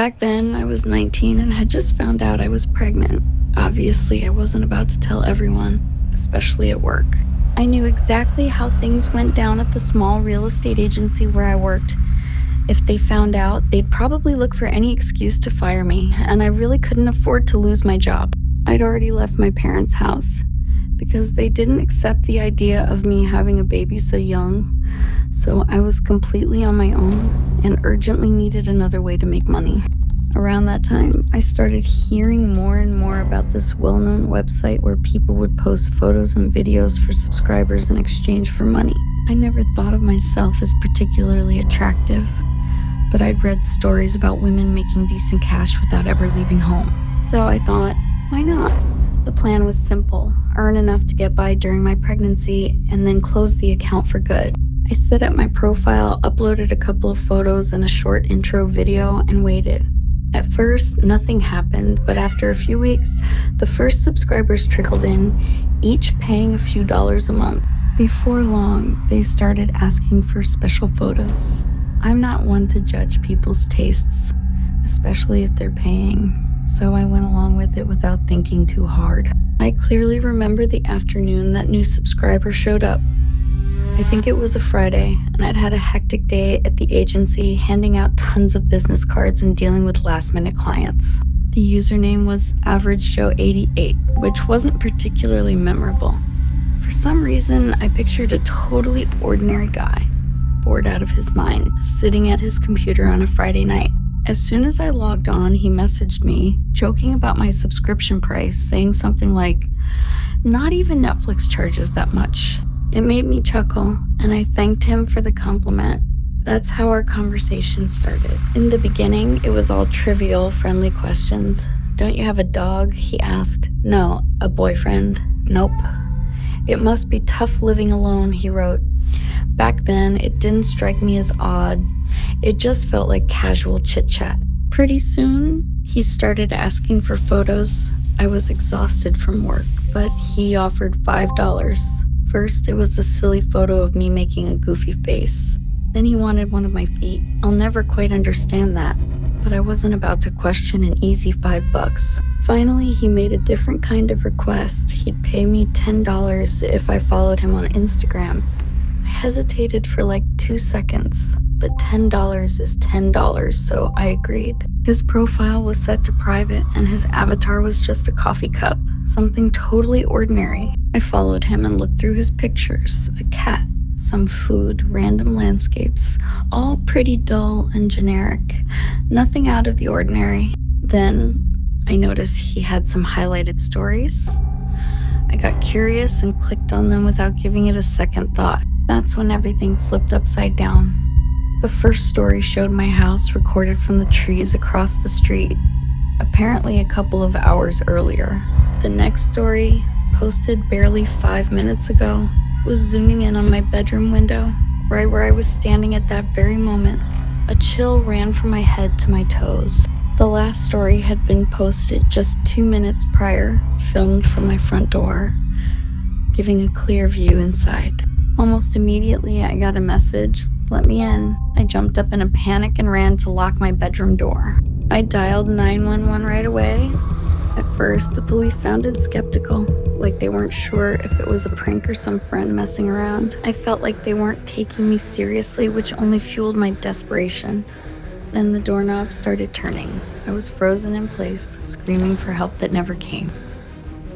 Back then, I was 19 and had just found out I was pregnant. Obviously, I wasn't about to tell everyone, especially at work. I knew exactly how things went down at the small real estate agency where I worked. If they found out, they'd probably look for any excuse to fire me, and I really couldn't afford to lose my job. I'd already left my parents' house because they didn't accept the idea of me having a baby so young, so I was completely on my own and urgently needed another way to make money. Around that time, I started hearing more and more about this well-known website where people would post photos and videos for subscribers in exchange for money. I never thought of myself as particularly attractive, but I'd read stories about women making decent cash without ever leaving home. So I thought, why not? The plan was simple: earn enough to get by during my pregnancy and then close the account for good. I set up my profile, uploaded a couple of photos and a short intro video, and waited. At first, nothing happened, but after a few weeks, the first subscribers trickled in, each paying a few dollars a month. Before long, they started asking for special photos. I'm not one to judge people's tastes, especially if they're paying, so I went along with it without thinking too hard. I clearly remember the afternoon that new subscriber showed up. I think it was a Friday, and I'd had a hectic day at the agency, handing out tons of business cards and dealing with last-minute clients. The username was AverageJoe88, which wasn't particularly memorable. For some reason, I pictured a totally ordinary guy, bored out of his mind, sitting at his computer on a Friday night. As soon as I logged on, he messaged me, joking about my subscription price, saying something like, "Not even Netflix charges that much." It made me chuckle, and I thanked him for the compliment. That's how our conversation started. In the beginning, it was all trivial, friendly questions. "Don't you have a dog?" he asked. "No." "A boyfriend?" "Nope." "It must be tough living alone," he wrote. Back then, it didn't strike me as odd. It just felt like casual chit-chat. Pretty soon, he started asking for photos. I was exhausted from work, but he offered $5. First, it was a silly photo of me making a goofy face. Then he wanted one of my feet. I'll never quite understand that, but I wasn't about to question an easy $5. Finally, he made a different kind of request. He'd pay me $10 if I followed him on Instagram. I hesitated for like 2 seconds, but $10 is $10, so I agreed. His profile was set to private, and his avatar was just a coffee cup, something totally ordinary. I followed him and looked through his pictures: a cat, some food, random landscapes, all pretty dull and generic, nothing out of the ordinary. Then I noticed he had some highlighted stories. I got curious and clicked on them without giving it a second thought. That's when everything flipped upside down. The first story showed my house recorded from the trees across the street, apparently a couple of hours earlier. The next story, posted barely 5 minutes ago, was zooming in on my bedroom window, right where I was standing at that very moment. A chill ran from my head to my toes. The last story had been posted just 2 minutes prior, filmed from my front door, giving a clear view inside. Almost immediately, I got a message: "Let me in." I jumped up in a panic and ran to lock my bedroom door. I dialed 911 right away. At first, the police sounded skeptical, like they weren't sure if it was a prank or some friend messing around. I felt like they weren't taking me seriously, which only fueled my desperation. Then the doorknob started turning. I was frozen in place, screaming for help that never came.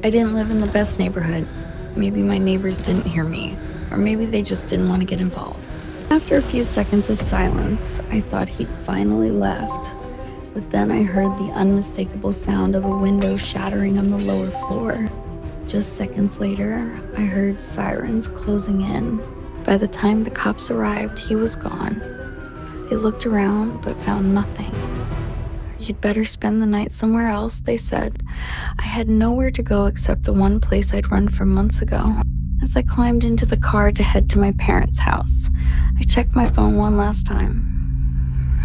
I didn't live in the best neighborhood. Maybe my neighbors didn't hear me, or maybe they just didn't want to get involved. After a few seconds of silence, I thought he'd finally left. But then I heard the unmistakable sound of a window shattering on the lower floor. Just seconds later, I heard sirens closing in. By the time the cops arrived, he was gone. They looked around, but found nothing. "You'd better spend the night somewhere else," they said. I had nowhere to go except the one place I'd run from months ago. As I climbed into the car to head to my parents' house, I checked my phone one last time.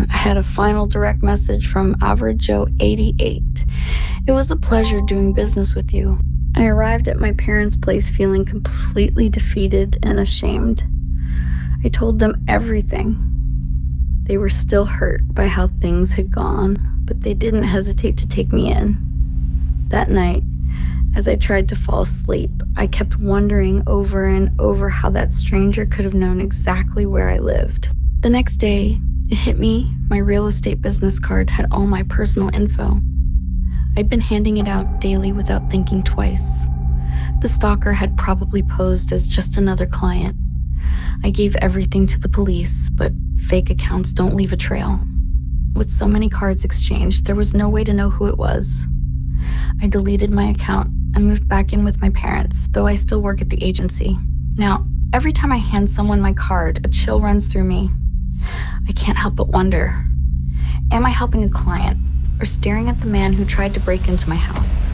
I had a final direct message from AverageJoe88. "It was a pleasure doing business with you." I arrived at my parents' place feeling completely defeated and ashamed. I told them everything. They were still hurt by how things had gone, but they didn't hesitate to take me in. That night, as I tried to fall asleep, I kept wondering over and over how that stranger could have known exactly where I lived. The next day, it hit me, my real estate business card had all my personal info. I'd been handing it out daily without thinking twice. The stalker had probably posed as just another client. I gave everything to the police, but fake accounts don't leave a trail. With so many cards exchanged, there was no way to know who it was. I deleted my account and moved back in with my parents, though I still work at the agency. Now, every time I hand someone my card, a chill runs through me. I can't help but wonder, am I helping a client or staring at the man who tried to break into my house?